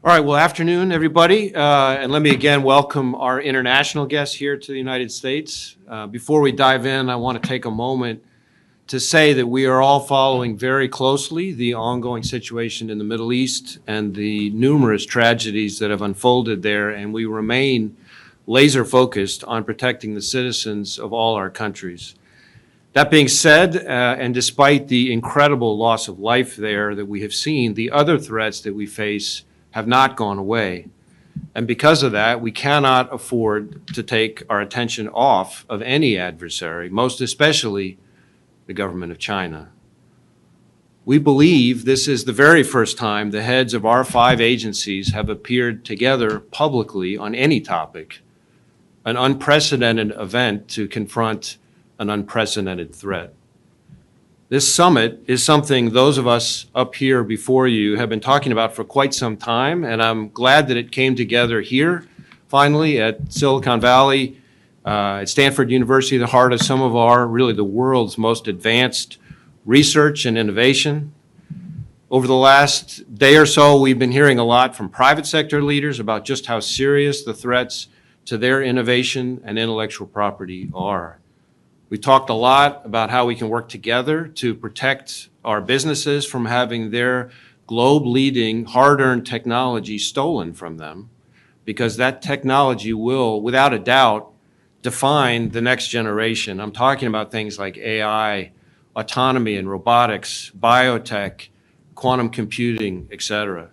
All right, well, afternoon, everybody. And let me again welcome our international guests here to the United States. Before we dive in, I want to take a moment to say that we are all following very closely the ongoing situation in the Middle East and the numerous tragedies that have unfolded there, and we remain laser focused on protecting the citizens of all our countries. That being said, and despite the incredible loss of life there that we have seen, the other threats that we face have not gone away. And because of that, we cannot afford to take our attention off of any adversary, most especially the government of China. We believe this is the very first time the heads of our 5 agencies have appeared together publicly on any topic, an unprecedented event to confront an unprecedented threat. This summit is something those of us up here before you have been talking about for quite some time, and I'm glad that it came together here, finally, at Silicon Valley, at Stanford University, the heart of some of our, really the world's most advanced research and innovation. Over the last day or so, we've been hearing a lot from private sector leaders about just how serious the threats to their innovation and intellectual property are. We talked a lot about how we can work together to protect our businesses from having their globe-leading, hard-earned technology stolen from them, because that technology will, without a doubt, define the next generation. I'm talking about things like AI, autonomy and robotics, biotech, quantum computing, etc.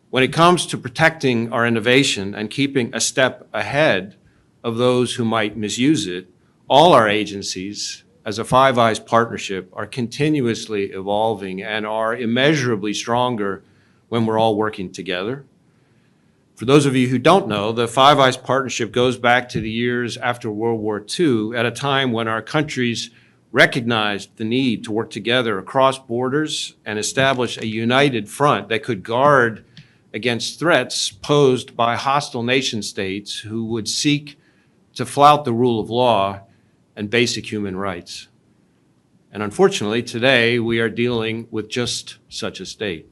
When it comes to protecting our innovation and keeping a step ahead of those who might misuse it, all our agencies, as a Five Eyes partnership, are continuously evolving and are immeasurably stronger when we're all working together. For those of you who don't know, the Five Eyes partnership goes back to the years after World War II, at a time when our countries recognized the need to work together across borders and establish a united front that could guard against threats posed by hostile nation states who would seek to flout the rule of law and basic human rights. And unfortunately, today we are dealing with just such a state.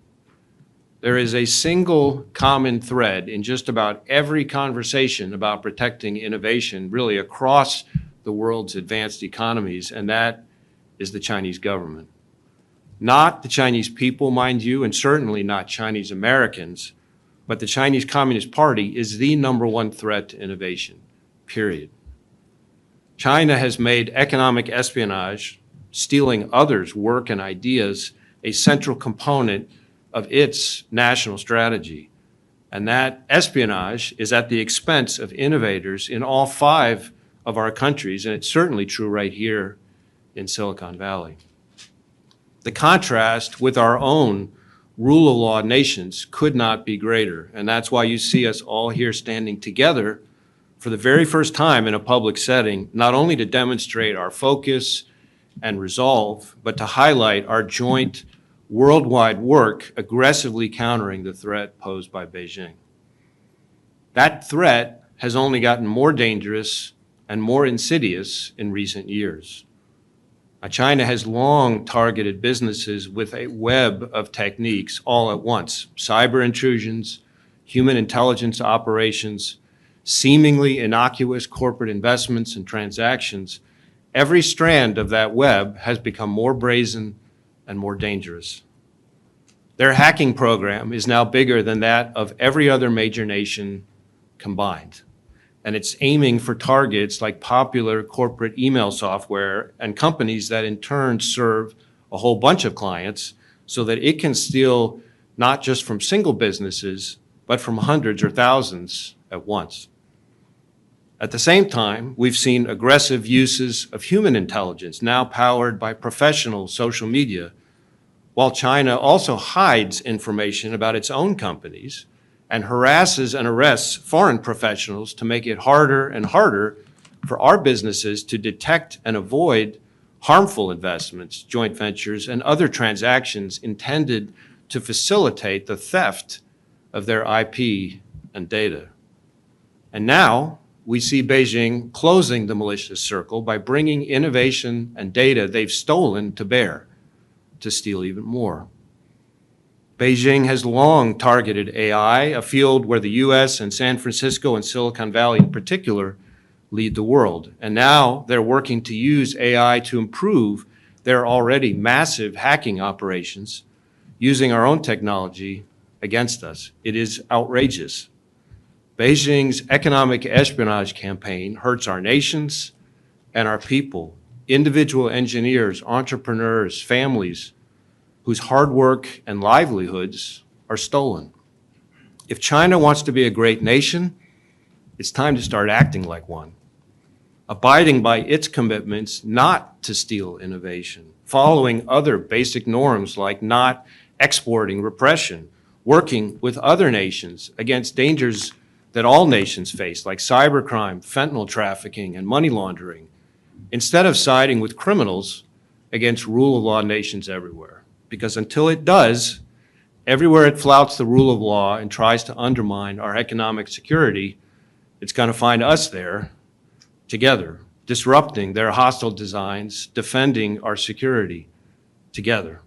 There is a single common thread in just about every conversation about protecting innovation, really across the world's advanced economies, and that is the Chinese government. Not the Chinese people, mind you, and certainly not Chinese Americans, but the Chinese Communist Party is the #1 threat to innovation, period. China has made economic espionage, stealing others' work and ideas, a central component of its national strategy. And that espionage is at the expense of innovators in all 5 of our countries, and it's certainly true right here in Silicon Valley. The contrast with our own rule of law nations could not be greater, and that's why you see us all here standing together for the very first time in a public setting, not only to demonstrate our focus and resolve, but to highlight our joint worldwide work aggressively countering the threat posed by Beijing. That threat has only gotten more dangerous and more insidious in recent years. Now, China has long targeted businesses with a web of techniques all at once: cyber intrusions, human intelligence operations, seemingly innocuous corporate investments and transactions. Every strand of that web has become more brazen and more dangerous. Their hacking program is now bigger than that of every other major nation combined. And it's aiming for targets like popular corporate email software and companies that in turn serve a whole bunch of clients, so that it can steal not just from single businesses, but from hundreds or thousands at once. At the same time, we've seen aggressive uses of human intelligence, now powered by professional social media, while China also hides information about its own companies and harasses and arrests foreign professionals to make it harder and harder for our businesses to detect and avoid harmful investments, joint ventures, and other transactions intended to facilitate the theft of their IP and data. And now, we see Beijing closing the malicious circle by bringing innovation and data they've stolen to bear to steal even more. Beijing has long targeted AI, a field where the US and San Francisco and Silicon Valley in particular lead the world. And now they're working to use AI to improve their already massive hacking operations using our own technology against us. It is outrageous. Beijing's economic espionage campaign hurts our nations and our people, individual engineers, entrepreneurs, families whose hard work and livelihoods are stolen. If China wants to be a great nation, it's time to start acting like one, abiding by its commitments not to steal innovation, following other basic norms like not exporting repression, working with other nations against dangers that all nations face, like cybercrime, fentanyl trafficking, and money laundering, instead of siding with criminals against rule of law nations everywhere. Because until it does, everywhere it flouts the rule of law and tries to undermine our economic security, it's going to find us there together, disrupting their hostile designs, defending our security together,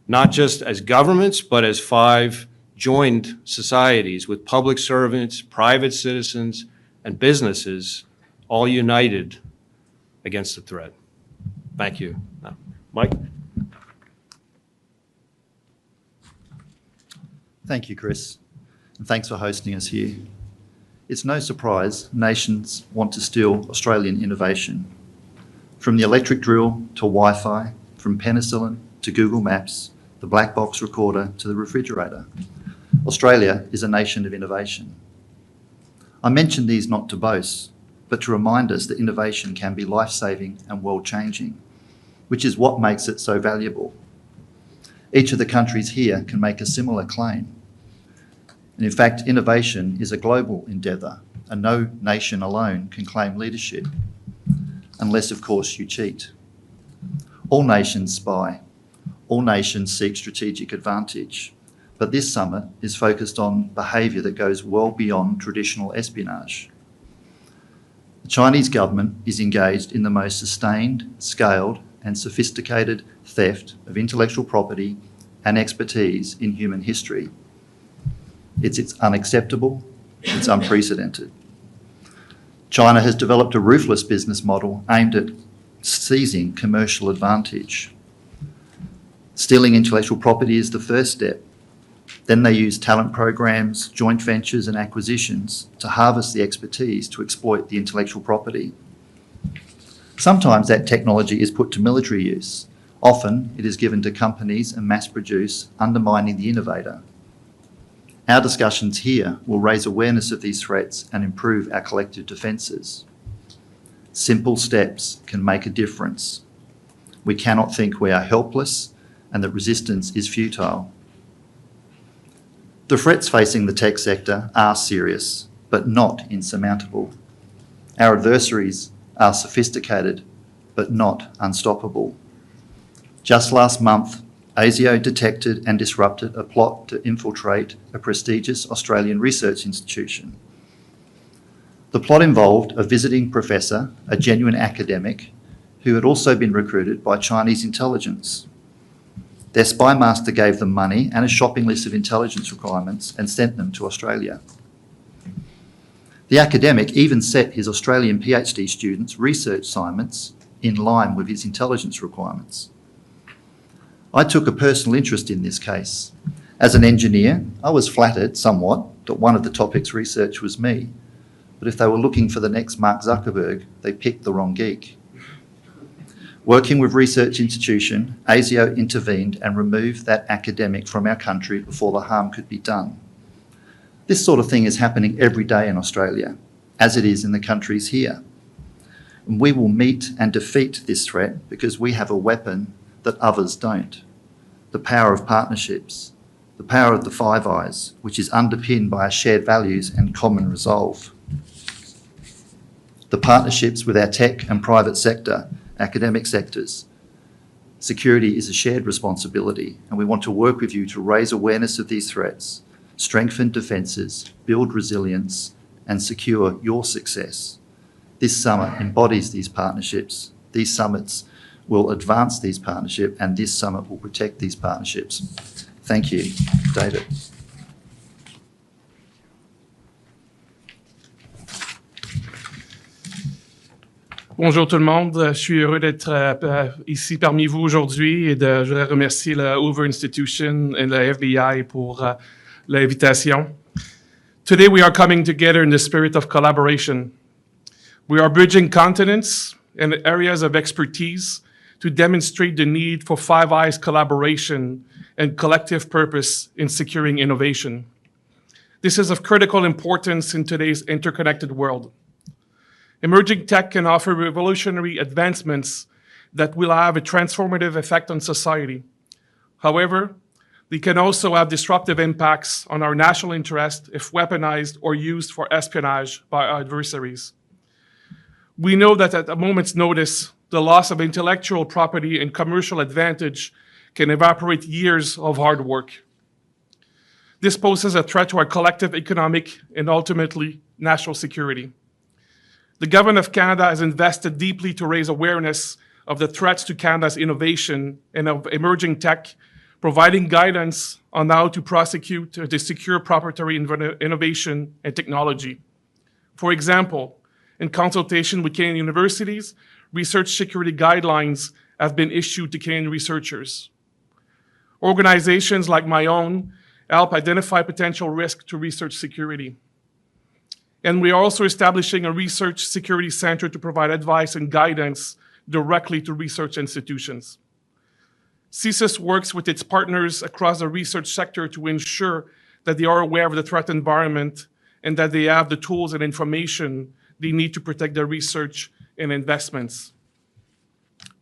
not just as governments, but as 5 joined societies with public servants, private citizens, and businesses all united against the threat. Thank you. Now, Mike? Thank you, Chris, and thanks for hosting us here. It's no surprise nations want to steal Australian innovation. From the electric drill to Wi-Fi, from penicillin to Google Maps, the black box recorder to the refrigerator. Australia is a nation of innovation. I mention these not to boast, but to remind us that innovation can be life-saving and world-changing, which is what makes it so valuable. Each of the countries here can make a similar claim. And in fact, innovation is a global endeavour, and no nation alone can claim leadership, unless, of course, you cheat. All nations spy. All nations seek strategic advantage. But this summit is focused on behaviour that goes well beyond traditional espionage. The Chinese government is engaged in the most sustained, scaled, and sophisticated theft of intellectual property and expertise in human history. It's unacceptable, it's unprecedented. China has developed a ruthless business model aimed at seizing commercial advantage. Stealing intellectual property is the first step. Then they use talent programs, joint ventures and acquisitions to harvest the expertise to exploit the intellectual property. Sometimes that technology is put to military use. Often it is given to companies and mass-produced, undermining the innovator. Our discussions here will raise awareness of these threats and improve our collective defences. Simple steps can make a difference. We cannot think we are helpless and that resistance is futile. The threats facing the tech sector are serious, but not insurmountable. Our adversaries are sophisticated, but not unstoppable. Just last month, ASIO detected and disrupted a plot to infiltrate a prestigious Australian research institution. The plot involved a visiting professor, a genuine academic, who had also been recruited by Chinese intelligence. Their spy master gave them money and a shopping list of intelligence requirements and sent them to Australia. The academic even set his Australian PhD students' research assignments in line with his intelligence requirements. I took a personal interest in this case. As an engineer, I was flattered somewhat that one of the topics researched was me, but if they were looking for the next Mark Zuckerberg, they picked the wrong geek. Working with research institution, ASIO intervened and removed that academic from our country before the harm could be done. This sort of thing is happening every day in Australia, as it is in the countries here. And we will meet and defeat this threat because we have a weapon that others don't. The power of partnerships, the power of the Five Eyes, which is underpinned by our shared values and common resolve. The partnerships with our tech and private sector, academic sectors. Security is a shared responsibility, and we want to work with you to raise awareness of these threats, strengthen defences, build resilience, and secure your success. This summit embodies these partnerships. These summits will advance these partnerships, and this summit will protect these partnerships. Thank you, David. Bonjour tout le monde, je suis heureux d'être ici parmi vous aujourd'hui et je voudrais remercier la Hoover Institution et la FBI pour l'invitation. Today we are coming together in the spirit of collaboration. We are bridging continents and areas of expertise to demonstrate the need for Five Eyes collaboration and collective purpose in securing innovation. This is of critical importance in today's interconnected world. Emerging tech can offer revolutionary advancements that will have a transformative effect on society. However, they can also have disruptive impacts on our national interest if weaponized or used for espionage by our adversaries. We know that at a moment's notice, the loss of intellectual property and commercial advantage can evaporate years of hard work. This poses a threat to our collective economic and ultimately national security. The Government of Canada has invested deeply to raise awareness of the threats to Canada's innovation and of emerging tech, providing guidance on how to prosecute the secure proprietary innovation and technology. For example, in consultation with Canadian universities, research security guidelines have been issued to Canadian researchers. Organizations like my own help identify potential risk to research security. And we are also establishing a research security center to provide advice and guidance directly to research institutions. CSIS works with its partners across the research sector to ensure that they are aware of the threat environment and that they have the tools and information they need to protect their research and investments.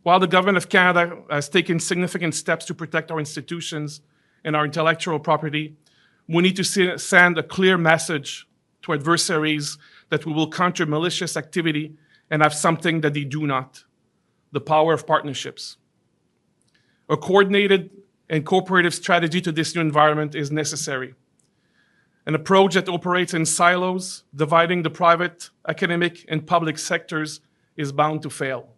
While the Government of Canada has taken significant steps to protect our institutions and our intellectual property, we need to send a clear message to adversaries that we will counter malicious activity and have something that they do not: the power of partnerships. A coordinated and cooperative strategy to this new environment is necessary. An approach that operates in silos, dividing the private, academic, and public sectors, is bound to fail.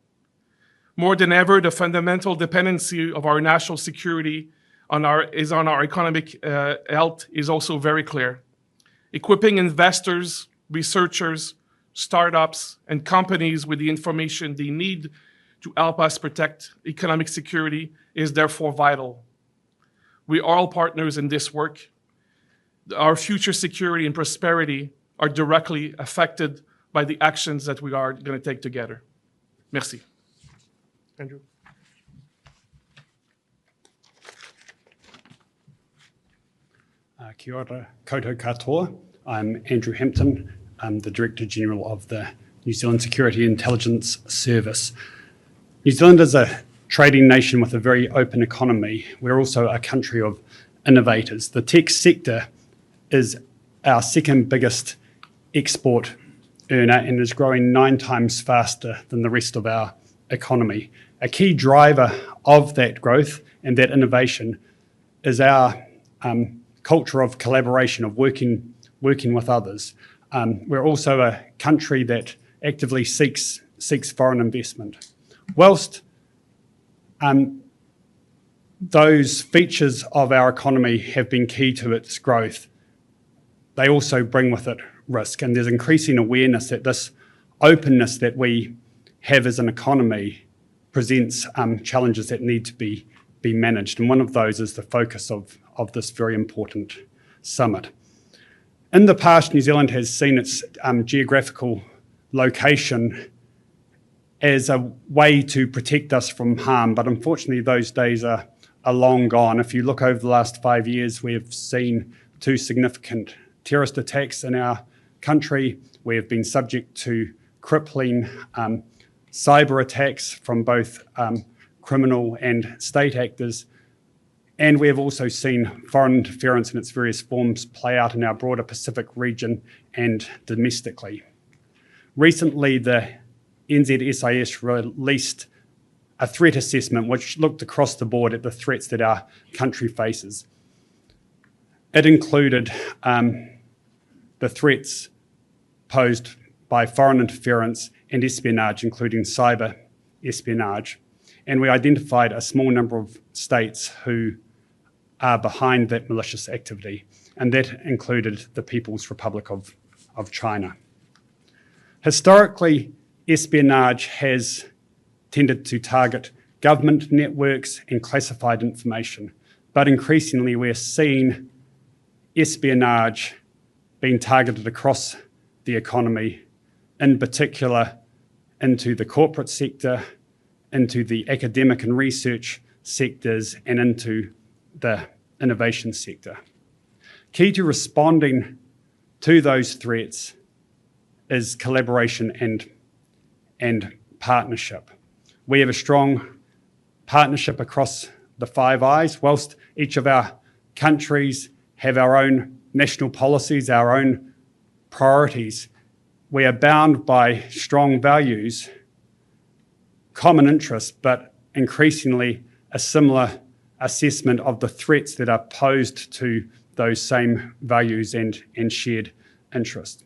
More than ever, the fundamental dependency of our national security on our economic health is also very clear. Equipping investors, researchers, startups, and companies with the information they need to help us protect economic security is therefore vital. We are all partners in this work. Our future security and prosperity are directly affected by the actions that we are going to take together. Merci. Andrew. Kia ora, koutou katoa. I'm Andrew Hampton. I'm the Director-General of the New Zealand Security Intelligence Service. New Zealand is a trading nation with a very open economy. We're also a country of innovators. The tech sector is our second biggest export earner and is growing 9 times faster than the rest of our economy. A key driver of that growth and that innovation is our culture of collaboration, of working with others. We're also a country that actively seeks foreign investment. Whilst those features of our economy have been key to its growth, they also bring with it risk, and there's increasing awareness that this openness that we have as an economy presents challenges that need to be managed, and one of those is the focus of this very important summit. In the past, New Zealand has seen its geographical location as a way to protect us from harm, but unfortunately those days are long gone. If you look over the last 5 years, we have seen 2 significant terrorist attacks in our country. We have been subject to crippling cyber attacks from both criminal and state actors. And we have also seen foreign interference in its various forms play out in our broader Pacific region and domestically. Recently, the NZSIS released a threat assessment which looked across the board at the threats that our country faces. It included the threats posed by foreign interference and espionage, including cyber espionage. And we identified a small number of states who are behind that malicious activity, and that included the People's Republic of China. Historically, espionage has tended to target government networks and classified information, but increasingly we're seeing espionage being targeted across the economy, in particular into the corporate sector, into the academic and research sectors, and into the innovation sector. Key to responding to those threats is collaboration and partnership. We have a strong partnership across the Five Eyes. Whilst each of our countries have our own national policies, our own priorities, we are bound by strong values, common interests, but increasingly a similar assessment of the threats that are posed to those same values and shared interests.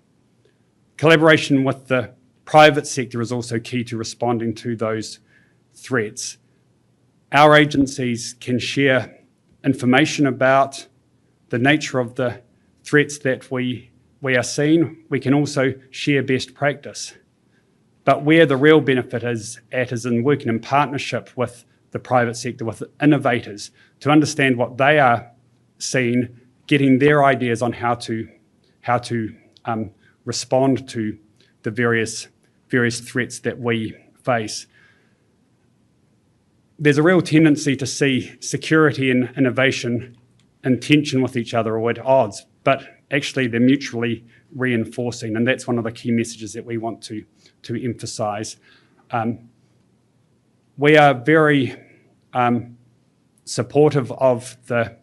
Collaboration with the private sector is also key to responding to those threats. Our agencies can share information about the nature of the threats that we are seeing. We can also share best practice. But where the real benefit is in working in partnership with the private sector, with innovators, to understand what they are seeing, getting their ideas on how to respond to the various threats that we face. There's a real tendency to see security and innovation in tension with each other or at odds, but actually they're mutually reinforcing, and that's one of the key messages that we want to emphasise. We are very supportive of the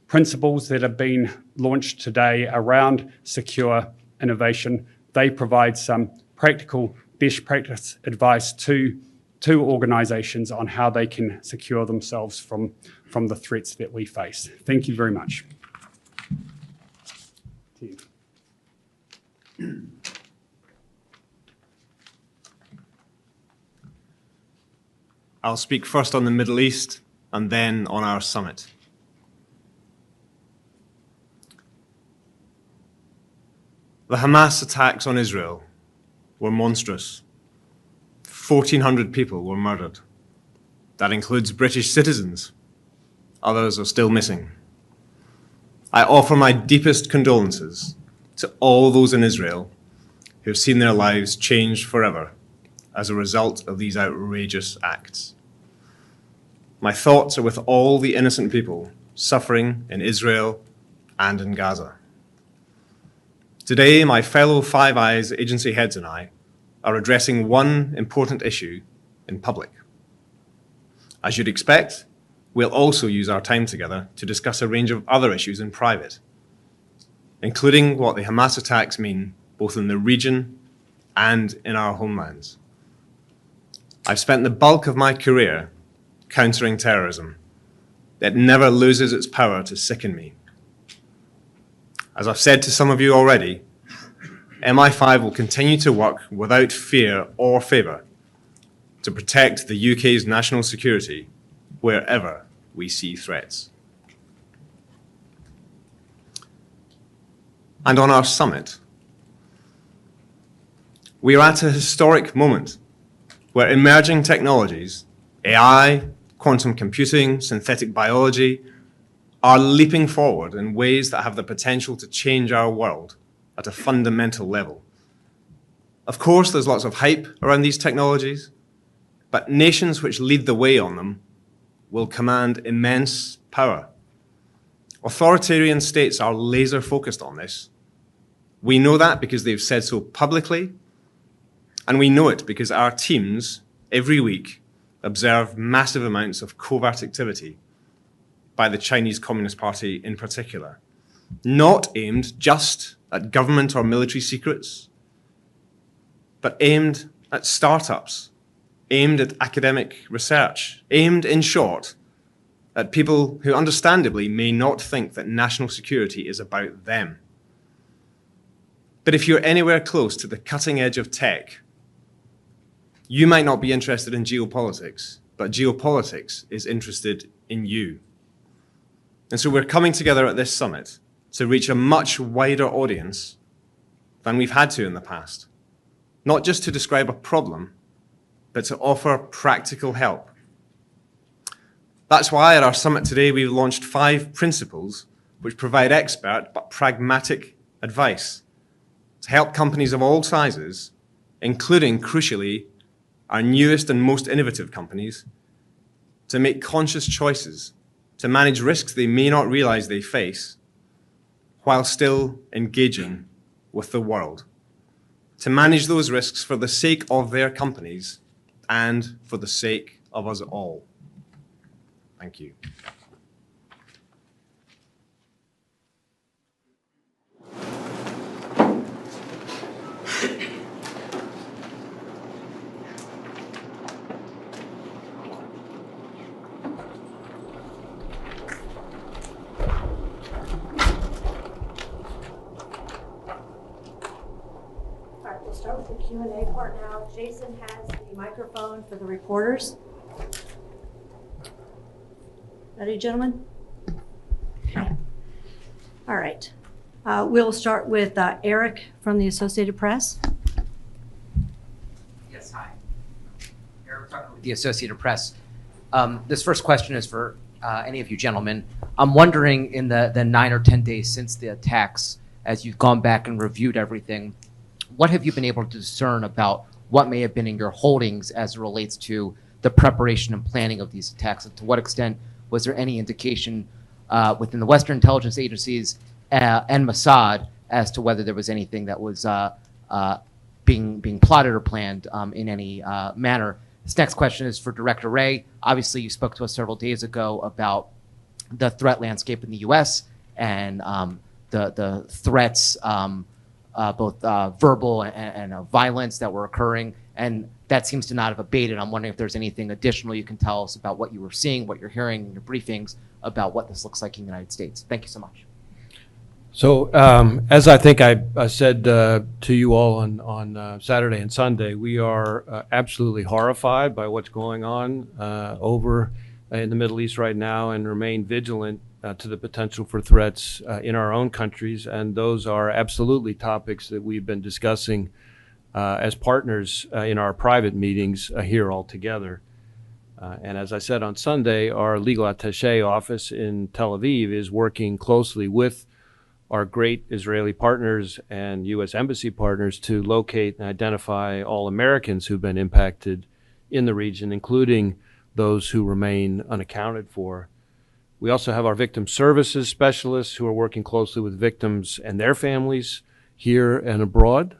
principles that have been launched today around secure innovation. They provide some practical best practice advice to organisations on how they can secure themselves from the threats that we face. Thank you very much. I'll speak first on the Middle East and then on our summit. The Hamas attacks on Israel were monstrous. 1,400 people were murdered. That includes British citizens. Others are still missing. I offer my deepest condolences to all those in Israel who have seen their lives changed forever as a result of these outrageous acts. My thoughts are with all the innocent people suffering in Israel and in Gaza. Today, my fellow Five Eyes agency heads and I are addressing one important issue in public. As you'd expect, we'll also use our time together to discuss a range of other issues in private, including what the Hamas attacks mean both in the region and in our homelands. I've spent the bulk of my career countering terrorism. It never loses its power to sicken me. As I've said to some of you already, MI5 will continue to work without fear or favour to protect the UK's national security wherever we see threats. And on our summit, we are at a historic moment where emerging technologies, AI, quantum computing, synthetic biology, are leaping forward in ways that have the potential to change our world at a fundamental level. Of course, there's lots of hype around these technologies, but nations which lead the way on them will command immense power. Authoritarian states are laser focused on this. We know that because they've said so publicly, and we know it because our teams every week observe massive amounts of covert activity by the Chinese Communist Party in particular, not aimed just at government or military secrets, but aimed at startups, aimed at academic research, aimed, in short, at people who understandably may not think that national security is about them. But if you're anywhere close to the cutting edge of tech, you might not be interested in geopolitics, but geopolitics is interested in you. And so we're coming together at this summit to reach a much wider audience than we've had to in the past. Not just to describe a problem, but to offer practical help. That's why at our summit today, we've launched 5 principles which provide expert but pragmatic advice to help companies of all sizes, including, crucially, our newest and most innovative companies, to make conscious choices, to manage risks they may not realize they face, while still engaging with the world, to manage those risks for the sake of their companies and for the sake of us all. Thank you. We'll start with the Q&A part now. Jason has the microphone for the reporters. Ready, gentlemen? Okay. All right. We'll start with Eric from the Associated Press. Yes, hi. Eric Tucker with the Associated Press. This first question is for any of you gentlemen. I'm wondering, in the 9 or 10 days since the attacks, as you've gone back and reviewed everything, what have you been able to discern about what may have been in your holdings as it relates to the preparation and planning of these attacks? And to what extent was there any indication within the Western intelligence agencies and Mossad as to whether there was anything that was being plotted or planned in any manner? This next question is for Director Wray. Obviously, you spoke to us several days ago about the threat landscape in the U.S. and the threats, both verbal and violence that were occurring, and that seems to not have abated. I'm wondering if there's anything additional you can tell us about what you were seeing, what you're hearing in your briefings about what this looks like in the United States. Thank you so much. So as I think I said to you all on Saturday and Sunday, we are absolutely horrified by what's going on over in the Middle East right now, and remain vigilant to the potential for threats in our own countries. And those are absolutely topics that we've been discussing as partners in our private meetings here all together. And as I said on Sunday, our legal attaché office in Tel Aviv is working closely with our great Israeli partners and U.S. Embassy partners to locate and identify all Americans who've been impacted in the region, including those who remain unaccounted for. We also have our victim services specialists who are working closely with victims and their families here and abroad.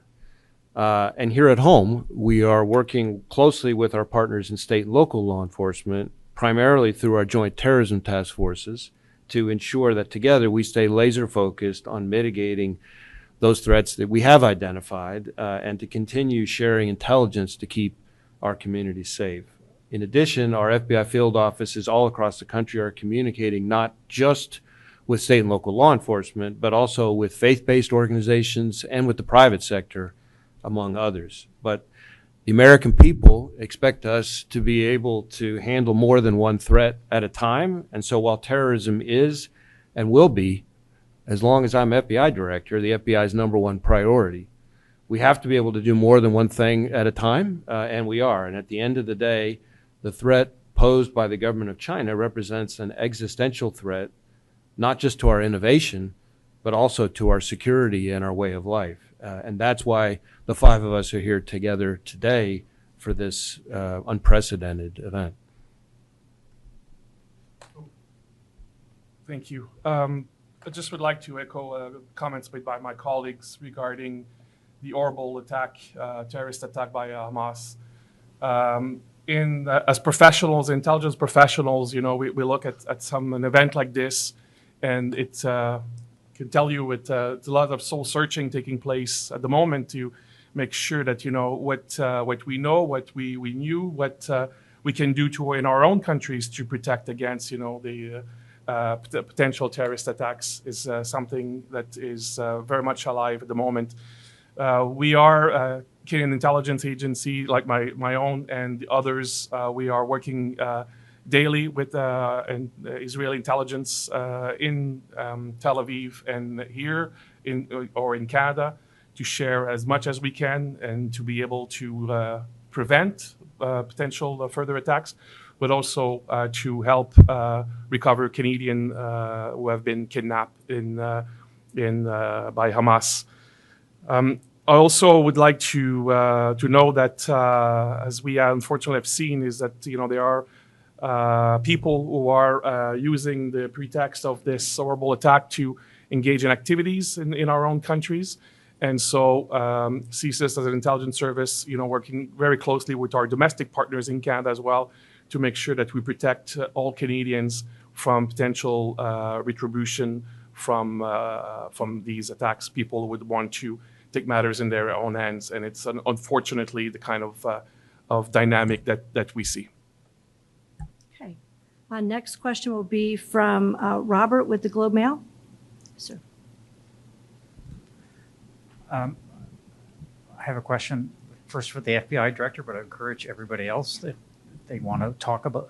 And here at home, we are working closely with our partners in state and local law enforcement, primarily through our joint terrorism task forces, to ensure that together we stay laser focused on mitigating those threats that we have identified and to continue sharing intelligence to keep our communities safe. In addition, our FBI field offices all across the country are communicating not just with state and local law enforcement, but also with faith-based organizations and with the private sector, among others. But the American people expect us to be able to handle more than one threat at a time. And so while terrorism is and will be, as long as I'm FBI director, the FBI's #1 priority, we have to be able to do more than one thing at a time, and we are. And at the end of the day, the threat posed by the government of China represents an existential threat, not just to our innovation, but also to our security and our way of life. And that's why the 5 of us are here together today for this unprecedented event. Thank you. I just would like to echo comments made by my colleagues regarding the horrible attack, terrorist attack by Hamas. As professionals, intelligence professionals, you know, we look at an event like this, and it can tell you with a lot of soul searching taking place at the moment to make sure that, you know, what we know, what we knew, what we can do in our own countries to protect against, you know, the potential terrorist attacks is something that is very much alive at the moment. We are Canadian Intelligence Agency, like my own and the others. We are working daily with Israeli intelligence in Tel Aviv and here in Canada to share as much as we can and to be able to prevent potential further attacks, but also to help recover Canadian who have been kidnapped by Hamas. I also would like to know that, as we unfortunately have seen, is that there are people who are using the pretext of this horrible attack to engage in activities in our own countries. And so CSIS as an intelligence service, working very closely with our domestic partners in Canada as well to make sure that we protect all Canadians from potential retribution from these attacks. People would want to take matters in their own hands, and it's unfortunately the kind of dynamic that we see. Okay. Next question will be from Robert with the Globe Mail. Sir. I have a question first for the FBI director, but I encourage everybody else that they want to talk about,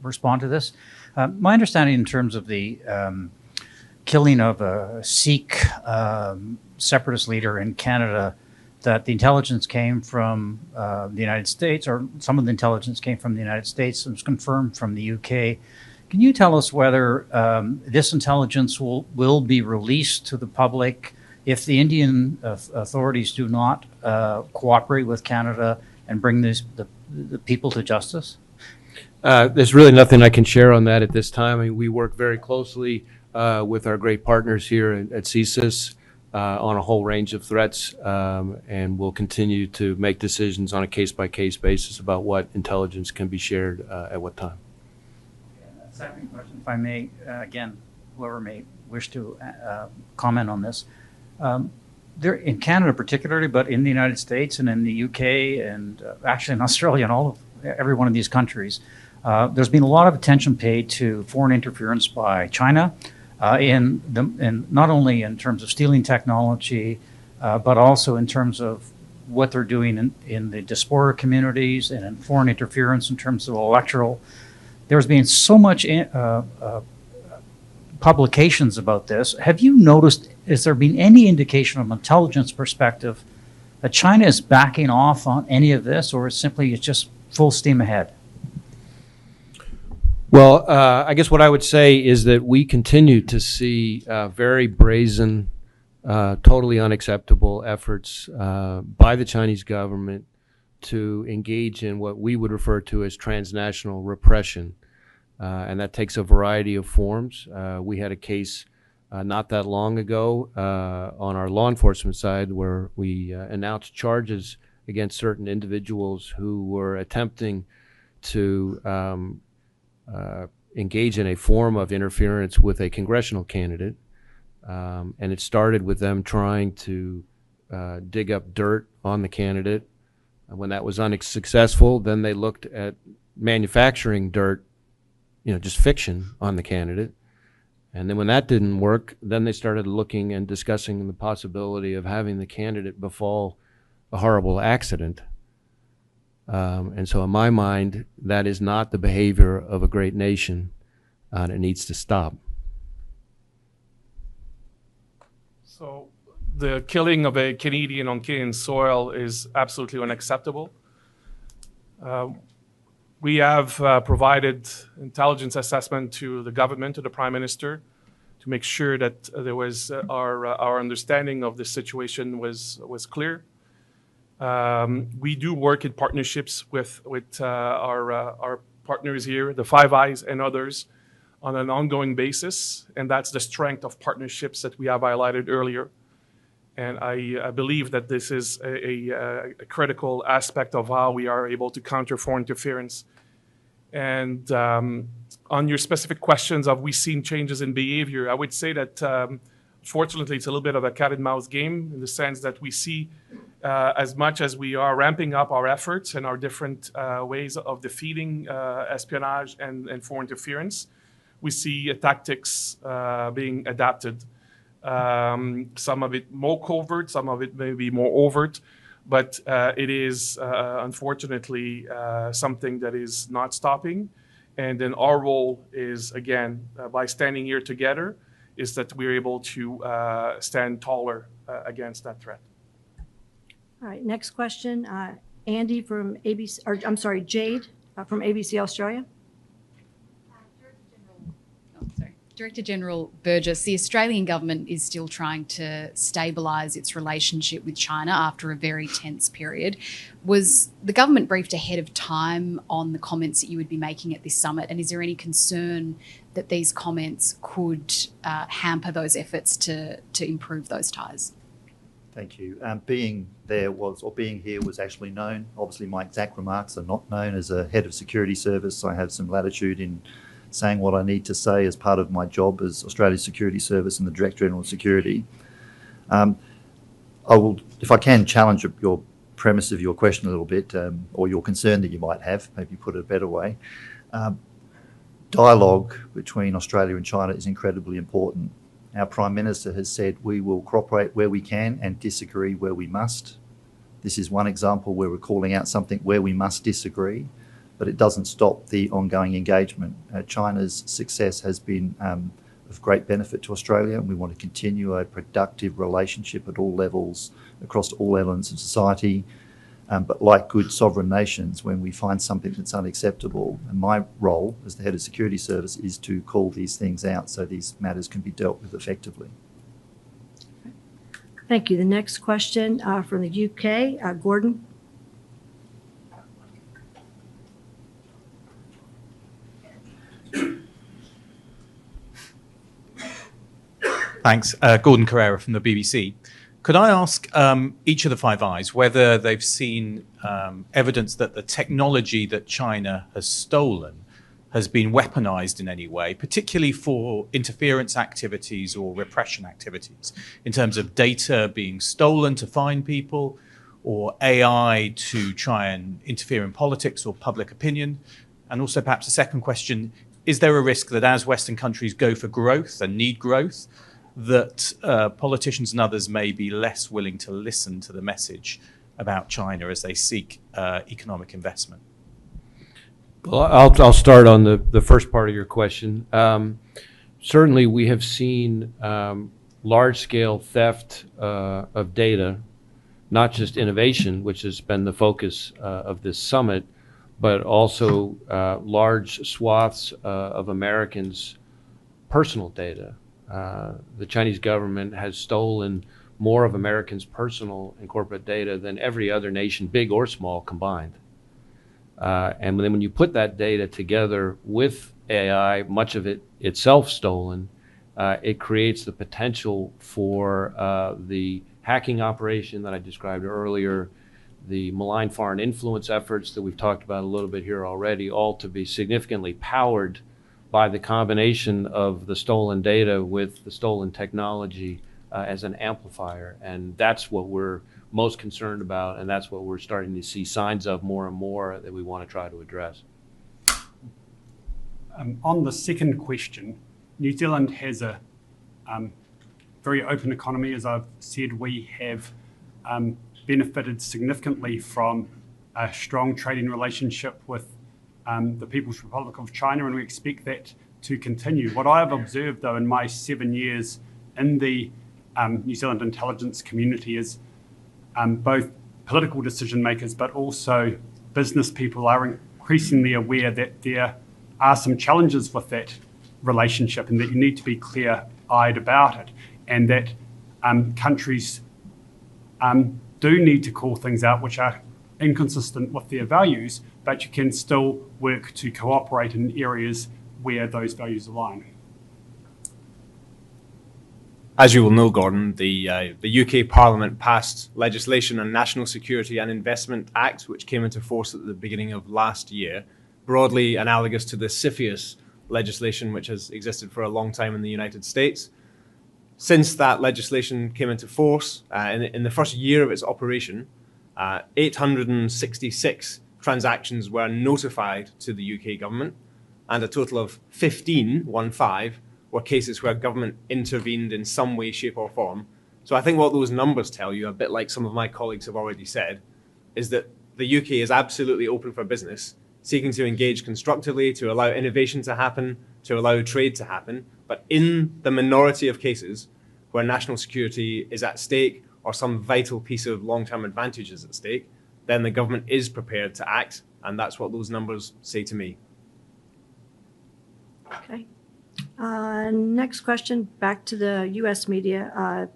respond to this. My understanding in terms of the killing of a Sikh separatist leader in Canada, that the intelligence came from the United States, or some of the intelligence came from the United States and was confirmed from the UK. Can you tell us whether this intelligence will be released to the public if the Indian authorities do not cooperate with Canada and bring the people to justice? There's really nothing I can share on that at this time. I mean, we work very closely with our great partners here at CSIS on a whole range of threats, and we'll continue to make decisions on a case-by-case basis about what intelligence can be shared at what time. Second question, if I may, again, whoever may wish to comment on this. There in Canada particularly, but in the United States and in the UK and actually in Australia and every one of these countries, there's been a lot of attention paid to foreign interference by China, in not only in terms of stealing technology, but also in terms of what they're doing in the diaspora communities and in foreign interference in terms of electoral. There's been so much publications about this. Have you noticed, has there been any indication from an intelligence perspective that China is backing off on any of this, or it's just full steam ahead? Well, I guess what I would say is that we continue to see very brazen, totally unacceptable efforts by the Chinese government to engage in what we would refer to as transnational repression. And that takes a variety of forms. We had a case not that long ago on our law enforcement side where we announced charges against certain individuals who were attempting to engage in a form of interference with a congressional candidate. And it started with them trying to dig up dirt on the candidate. And when that was unsuccessful, then they looked at manufacturing dirt, just fiction on the candidate. And then when that didn't work, then they started looking and discussing the possibility of having the candidate befall a horrible accident. And so in my mind, that is not the behavior of a great nation, and it needs to stop. So the killing of a Canadian on Canadian soil is absolutely unacceptable. We have provided intelligence assessment to the government, to the Prime Minister, to make sure that there was our understanding of the situation was clear. We do work in partnerships with our partners here, the Five Eyes and others, on an ongoing basis, and that's the strength of partnerships that we have highlighted earlier. And I believe that this is a critical aspect of how we are able to counter foreign interference. And on your specific questions of we seen changes in behavior, I would say that fortunately it's a little bit of a cat and mouse game in the sense that we see as much as we are ramping up our efforts and our different ways of defeating espionage and foreign interference, we see tactics being adapted. Some of it more covert, some of it may be more overt, but it is unfortunately something that is not stopping. And then our role is, again, by standing here together, is that we're able to stand taller against that threat. All right, next question. Andy from ABC, or I'm sorry, Jade from ABC Australia. Director-General Burgess, the Australian government is still trying to stabilise its relationship with China after a very tense period. Was the government briefed ahead of time on the comments that you would be making at this summit? And is there any concern that these comments could hamper those efforts to improve those ties? Thank you. Being here was actually known. Obviously, my exact remarks are not known. As a head of security service, I have some latitude in saying what I need to say as part of my job as Australia's Security Service and the Director-General of Security. I will, if I can, challenge your premise of your question a little bit, or your concern that you might have, maybe put it a better way. Dialogue between Australia and China is incredibly important. Our Prime Minister has said we will cooperate where we can and disagree where we must. This is one example where we're calling out something where we must disagree, but it doesn't stop the ongoing engagement. China's success has been of great benefit to Australia, and we want to continue a productive relationship at all levels, across all elements of society. But like good sovereign nations, when we find something that's unacceptable, and my role as the head of security service is to call these things out so these matters can be dealt with effectively. Thank you. The next question from the UK, Gordon. Thanks. Gordon Carrera from the BBC. Could I ask each of the Five Eyes whether they've seen evidence that the technology that China has stolen has been weaponized in any way, particularly for interference activities or repression activities, in terms of data being stolen to find people, or AI to try and interfere in politics or public opinion? And also perhaps a second question, is there a risk that as Western countries go for growth and need growth, that politicians and others may be less willing to listen to the message about China as they seek economic investment? Well, I'll start on the first part of your question. Certainly, we have seen large-scale theft of data, not just innovation, which has been the focus of this summit, but also large swaths of Americans' personal data. The Chinese government has stolen more of Americans' personal and corporate data than every other nation, big or small, combined. And then when you put that data together with AI, much of it itself stolen, it creates the potential for the hacking operation that I described earlier, the malign foreign influence efforts that we've talked about a little bit here already, all to be significantly powered by the combination of the stolen data with the stolen technology as an amplifier. And that's what we're most concerned about, and that's what we're starting to see signs of more and more that we want to try to address. On the second question, New Zealand has a very open economy. As I've said, we have benefited significantly from a strong trading relationship with the People's Republic of China, and we expect that to continue. What I have observed, though, in my 7 years in the New Zealand intelligence community is both political decision makers but also business people are increasingly aware that there are some challenges with that relationship and that you need to be clear-eyed about it, and that countries do need to call things out which are inconsistent with their values, but you can still work to cooperate in areas where those values align. As you will know, Gordon, the UK Parliament passed legislation on National Security and Investment Act, which came into force at the beginning of last year, broadly analogous to the CSIS legislation, which has existed for a long time in the United States. Since that legislation came into force, in the first year of its operation, 866 transactions were notified to the UK government, and a total of 15 were cases where government intervened in some way, shape or form. So I think what those numbers tell you, a bit like some of my colleagues have already said, is that the UK is absolutely open for business seeking to engage constructively, to allow innovation to happen, to allow trade to happen. But in the minority of cases where national security is at stake or some vital piece of long-term advantage is at stake, then the government is prepared to act, and that's what those numbers say to me. Okay. Next question, back to the U.S. media.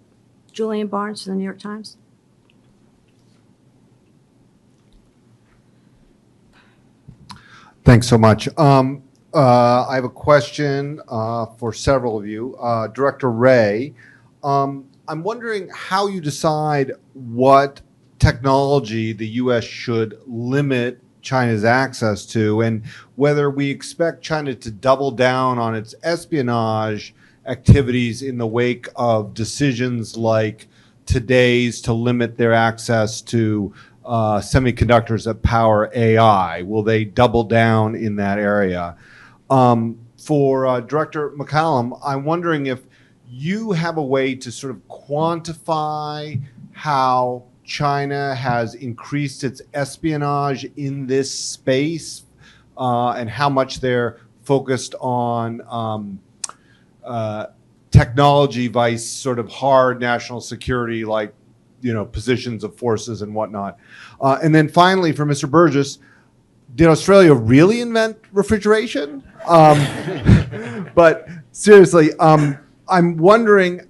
Julian Barnes from the New York Times. Thanks so much. I have a question for several of you. Director Wray, I'm wondering how you decide what technology the U.S. should limit China's access to, and whether we expect China to double down on its espionage activities in the wake of decisions like today's to limit their access to semiconductors that power AI. Will they double down in that area? For Director McCallum, I'm wondering if you have a way to sort of quantify how China has increased its espionage in this space and how much they're focused on technology vice sort of hard national security, like, you know, positions of forces and whatnot. And then finally, for Mr. Burgess, did Australia really invent refrigeration? But seriously, I'm wondering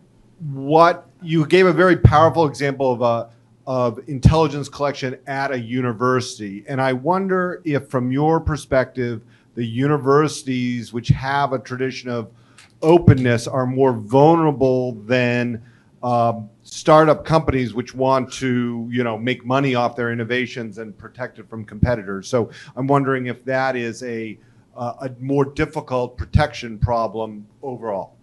what you gave a very powerful example of intelligence collection at a university, and I wonder if, from your perspective, the universities which have a tradition of openness are more vulnerable than startup companies which want to, you know, make money off their innovations and protect it from competitors. So I'm wondering if that is a more difficult protection problem overall.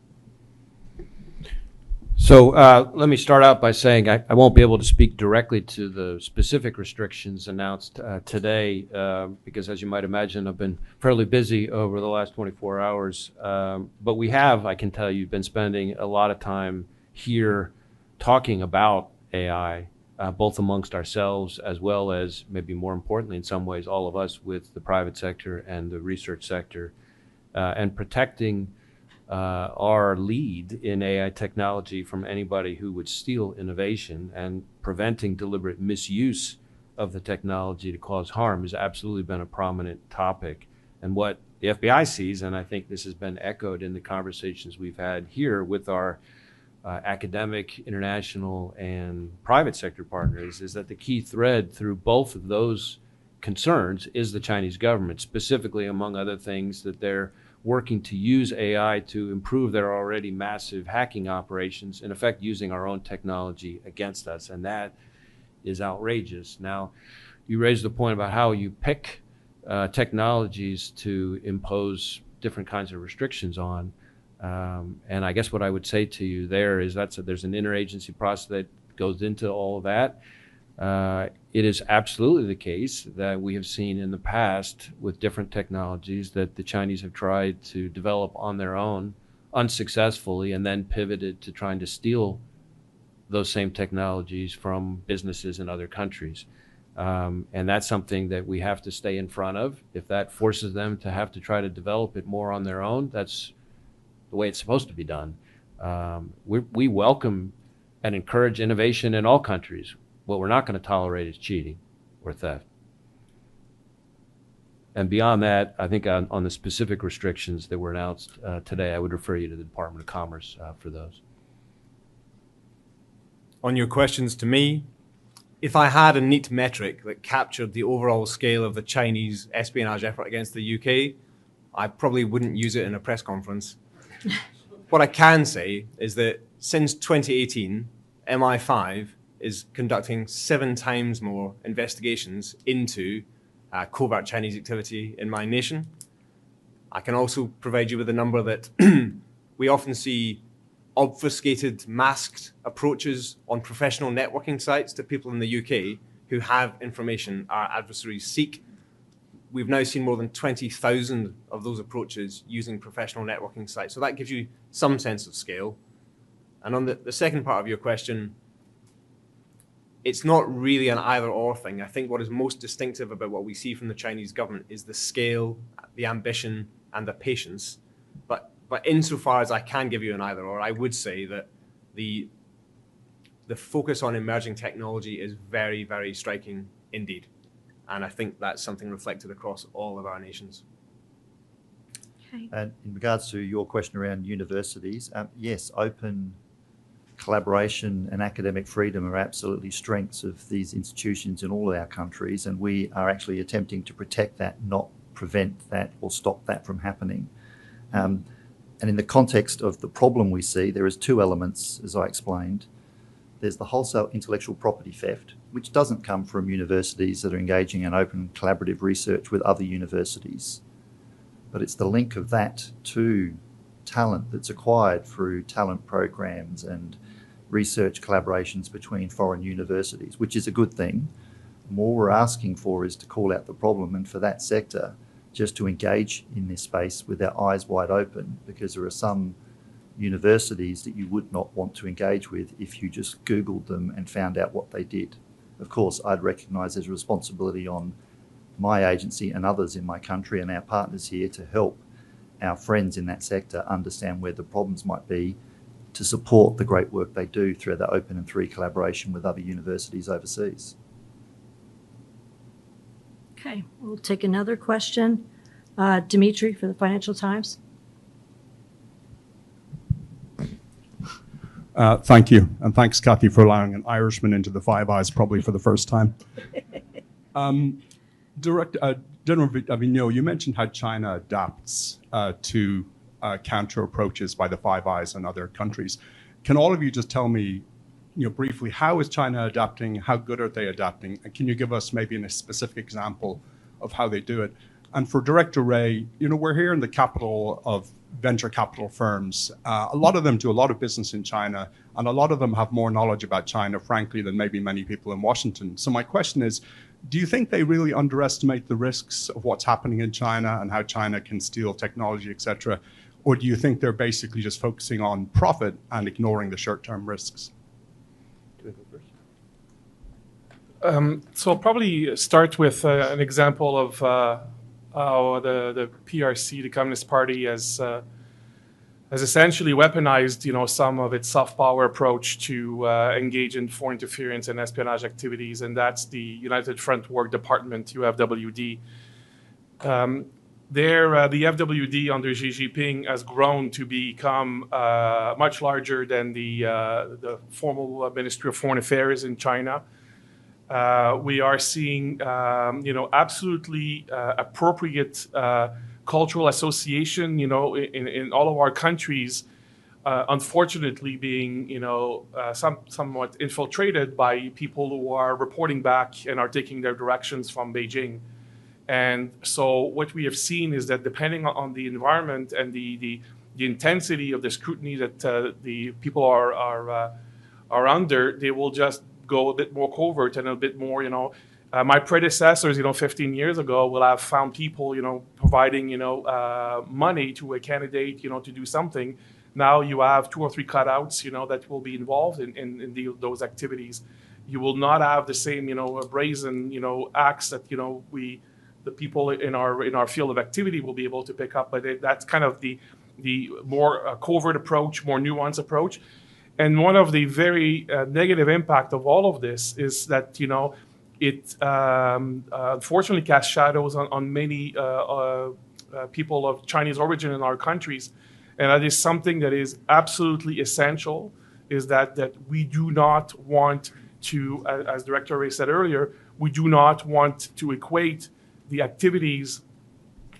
So let me start out by saying I won't be able to speak directly to the specific restrictions announced today because, as you might imagine, I've been fairly busy over the last 24 hours. But we have, I can tell you, been spending a lot of time here talking about AI, both amongst ourselves as well as, maybe more importantly in some ways, all of us with the private sector and the research sector, and protecting our lead in AI technology from anybody who would steal innovation, and preventing deliberate misuse of the technology to cause harm has absolutely been a prominent topic. And what the FBI sees, and I think this has been echoed in the conversations we've had here with our academic, international, and private sector partners, is that the key thread through both of those concerns is the Chinese government, specifically, among other things, that they're working to use AI to improve their already massive hacking operations, in effect using our own technology against us, and that is outrageous. Now, you raised the point about how you pick technologies to impose different kinds of restrictions on, and I guess what I would say to you there is there's an interagency process that goes into all of that. It is absolutely the case that we have seen in the past with different technologies that the Chinese have tried to develop on their own unsuccessfully, and then pivoted to trying to steal those same technologies from businesses in other countries. And that's something that we have to stay in front of. If that forces them to have to try to develop it more on their own, that's the way it's supposed to be done. We welcome and encourage innovation in all countries. What we're not going to tolerate is cheating or theft. And beyond that, I think on the specific restrictions that were announced today, I would refer you to the Department of Commerce for those. On your questions to me, if I had a neat metric that captured the overall scale of the Chinese espionage effort against the UK, I probably wouldn't use it in a press conference. What I can say is that since 2018, MI5 is conducting 7 times more investigations into covert Chinese activity in my nation. I can also provide you with a number that we often see obfuscated, masked approaches on professional networking sites to people in the UK who have information our adversaries seek. We've now seen more than 20,000 of those approaches using professional networking sites. So that gives you some sense of scale. And on the second part of your question, it's not really an either-or thing. I think what is most distinctive about what we see from the Chinese government is the scale, the ambition, and the patience. But insofar as I can give you an either-or, I would say that the focus on emerging technology is very, very striking indeed. And I think that's something reflected across all of our nations. Okay. And in regards to your question around universities, yes, open collaboration and academic freedom are absolutely strengths of these institutions in all of our countries, and we are actually attempting to protect that, not prevent that or stop that from happening. And in the context of the problem we see, there is two elements, as I explained. There's the wholesale intellectual property theft, which doesn't come from universities that are engaging in open collaborative research with other universities, but it's the link of that to talent that's acquired through talent programs and research collaborations between foreign universities, which is a good thing. And what we're asking for is to call out the problem, and for that sector just to engage in this space with our eyes wide open, because there are some universities that you would not want to engage with if you just Googled them and found out what they did. Of course, I'd recognise there's a responsibility on my agency and others in my country and our partners here to help our friends in that sector understand where the problems might be, to support the great work they do through the open and free collaboration with other universities overseas. Okay, we'll take another question. Dimitri for the Financial Times. Thank you, and thanks, Kathy, for allowing an Irishman into the Five Eyes, probably for the first time. General Vigneault, you mentioned how China adapts to counter approaches by the Five Eyes and other countries. Can all of you just tell me, briefly, how is China adapting? How good are they adapting? And can you give us maybe a specific example of how they do it? And for Director Wray, we're here in the capital of venture capital firms. A lot of them do a lot of business in China, and a lot of them have more knowledge about China, frankly, than maybe many people in Washington. So my question is, do you think they really underestimate the risks of what's happening in China and how China can steal technology, et cetera? Or do you think they're basically just focusing on profit and ignoring the short-term risks? So I'll probably start with an example of how the PRC, the Communist Party, has essentially weaponized, some of its soft power approach to engage in foreign interference and espionage activities, and that's the United Front Work Department, UFWD. The FWD under Xi Jinping has grown to become much larger than the formal Ministry of Foreign Affairs in China. We are seeing, absolutely appropriate cultural association, in all of our countries, unfortunately being, somewhat infiltrated by people who are reporting back and are taking their directions from Beijing. And so what we have seen is that depending on the environment and the intensity of the scrutiny that the people are under, they will just go a bit more covert and a bit more, my predecessors, 15 years ago, will have found people, providing, money to a candidate, to do something. Now you have 2 or 3 cutouts, that will be involved in those activities. You will not have the same, brazen, acts that, the people in our field of activity will be able to pick up. But that's kind of the more covert approach, more nuanced approach. And one of the very negative impact of all of this is that, it unfortunately casts shadows on many people of Chinese origin in our countries. And that is something that is absolutely essential, is that we do not want to, as Director Wray said earlier, we do not want to equate the activities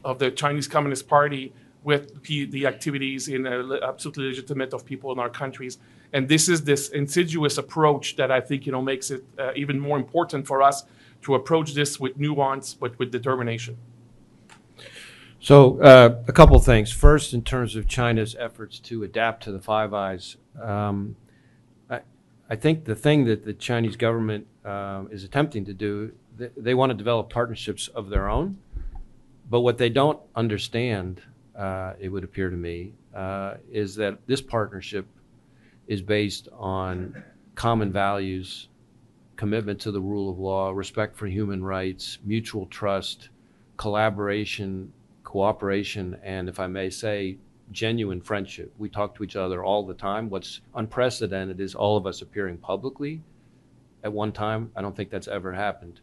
of the Chinese Communist Party with the activities absolutely legitimate of people in our countries. And this is this insidious approach that I think, makes it even more important for us to approach this with nuance, but with determination. So a couple things. First, in terms of China's efforts to adapt to the Five Eyes, I think the thing that the Chinese government is attempting to do, they want to develop partnerships of their own, but what they don't understand, it would appear to me, is that this partnership is based on common values commitment to the rule of law, respect for human rights, mutual trust, collaboration, cooperation, and if I may say, genuine friendship. We talk to each other all the time. What's unprecedented is all of us appearing publicly at one time. I don't think that's ever happened.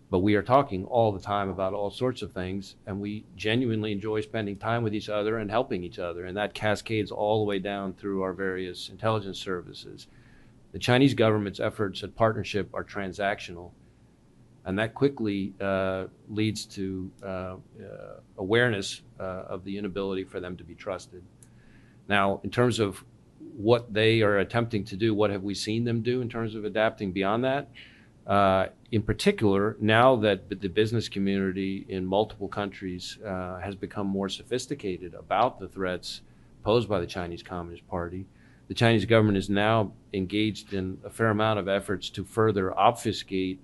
But we are talking all the time about all sorts of things, and we genuinely enjoy spending time with each other and helping each other, and that cascades all the way down through our various intelligence services. The Chinese government's efforts at partnership are transactional, and that quickly leads to awareness of the inability for them to be trusted. Now, in terms of what they are attempting to do, what have we seen them do in terms of adapting beyond that? In particular, now that the business community in multiple countries has become more sophisticated about the threats posed by the Chinese Communist Party, the Chinese government is now engaged in a fair amount of efforts to further obfuscate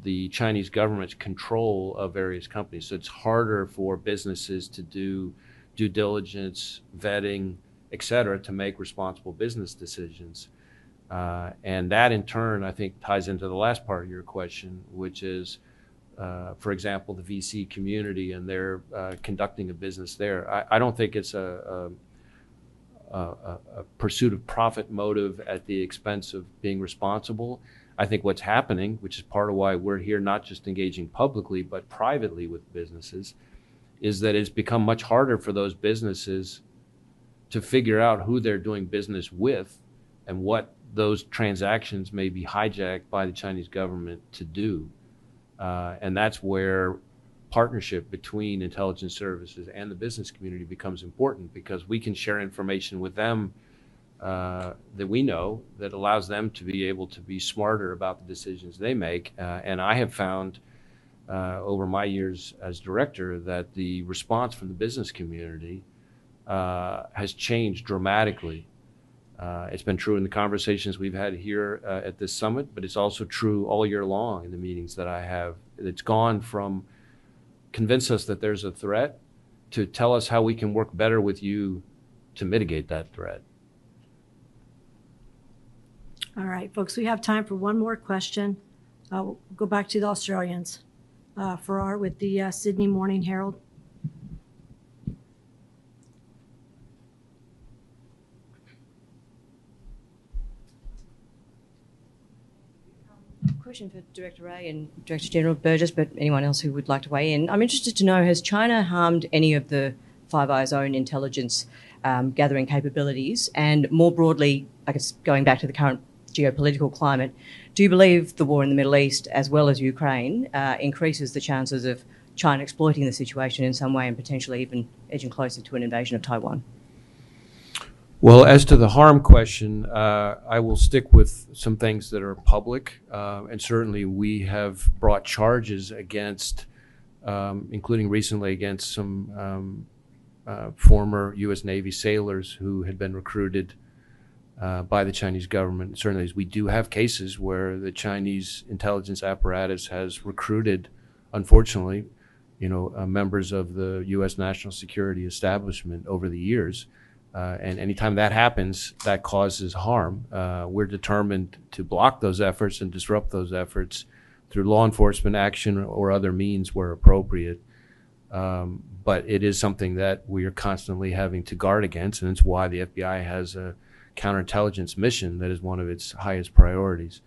the Chinese government's control of various companies. So it's harder for businesses to do due diligence, vetting, et cetera, to make responsible business decisions. And that in turn, I think, ties into the last part of your question, which is, for example, the VC community and their conducting a business there. I don't think it's a pursuit of profit motive at the expense of being responsible. I think what's happening, which is part of why we're here not just engaging publicly, but privately with businesses, is that it's become much harder for those businesses to figure out who they're doing business with and what those transactions may be hijacked by the Chinese government to do. And that's where partnership between intelligence services and the business community becomes important, because we can share information with them that we know that allows them to be able to be smarter about the decisions they make. And I have found over my years as director that the response from the business community has changed dramatically. It's been true in the conversations we've had here at this summit, but it's also true all year long in the meetings that I have. It's gone from convince us that there's a threat to tell us how we can work better with you to mitigate that threat. All right, folks, we have time for one more question. We'll go back to the Australians. Farrar with the Sydney Morning Herald. Question for Director Wray and Director-General Burgess, but anyone else who would like to weigh in. I'm interested to know, has China harmed any of the Five Eyes' own intelligence gathering capabilities? And more broadly, I guess going back to the current geopolitical climate, do you believe the war in the Middle East, as well as Ukraine, increases the chances of China exploiting the situation in some way and potentially even edging closer to an invasion of Taiwan? Well, as to the harm question, I will stick with some things that are public, and certainly we have brought charges against, including recently against some former U.S. Navy sailors who had been recruited by the Chinese government. Certainly, we do have cases where the Chinese intelligence apparatus has recruited, unfortunately, members of the U.S. national security establishment over the years. And anytime that happens, that causes harm. We're determined to block those efforts and disrupt those efforts through law enforcement action or other means where appropriate. But it is something that we are constantly having to guard against, and it's why the FBI has a counterintelligence mission that is one of its highest priorities.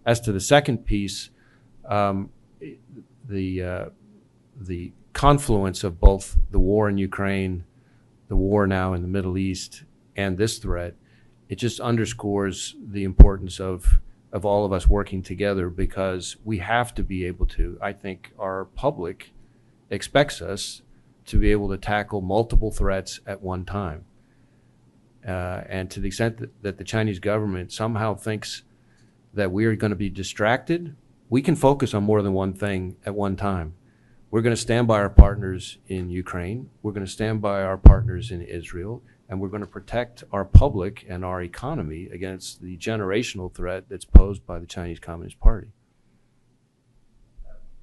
As to the second piece, the confluence of both the war in Ukraine, the war now in the Middle East, and this threat, it just underscores the importance of all of us working together, because we have to be able to, I think our public expects us to be able to tackle multiple threats at one time. And to the extent that the Chinese government somehow thinks that we are going to be distracted, we can focus on more than one thing at one time. We're going to stand by our partners in Ukraine. We're going to stand by our partners in Israel, and we're going to protect our public and our economy against the generational threat that's posed by the Chinese Communist Party.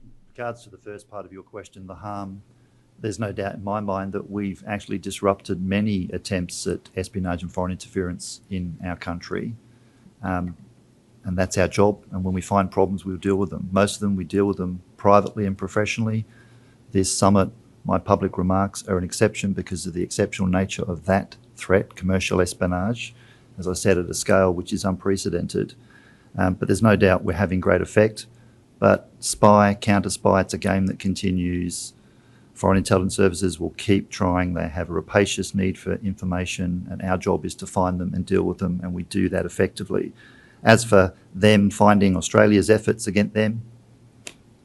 In regards to the first part of your question, the harm, there's no doubt in my mind that we've actually disrupted many attempts at espionage and foreign interference in our country. and that's our job. And when we find problems, we'll deal with them. Most of them, we deal with them privately and professionally. This summit, my public remarks are an exception because of the exceptional nature of that threat, commercial espionage, as I said, at a scale which is unprecedented. But there's no doubt we're having great effect. But spy, counter-spy, it's a game that continues. Foreign intelligence services will keep trying. They have a rapacious need for information, and our job is to find them and deal with them, and we do that effectively. As for them finding Australia's efforts against them,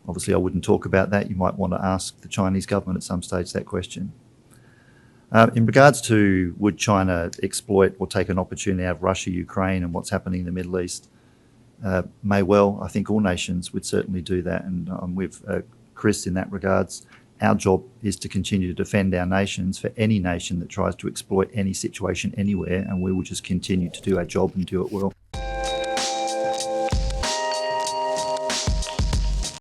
obviously I wouldn't talk about that. You might want to ask the Chinese government at some stage that question. In regards to would China exploit or take an opportunity out of Russia, Ukraine, and what's happening in the Middle East, may well. I think all nations would certainly do that, and I'm with Chris in that regards. Our job is to continue to defend our nations for any nation that tries to exploit any situation anywhere, and we will just continue to do our job and do it well.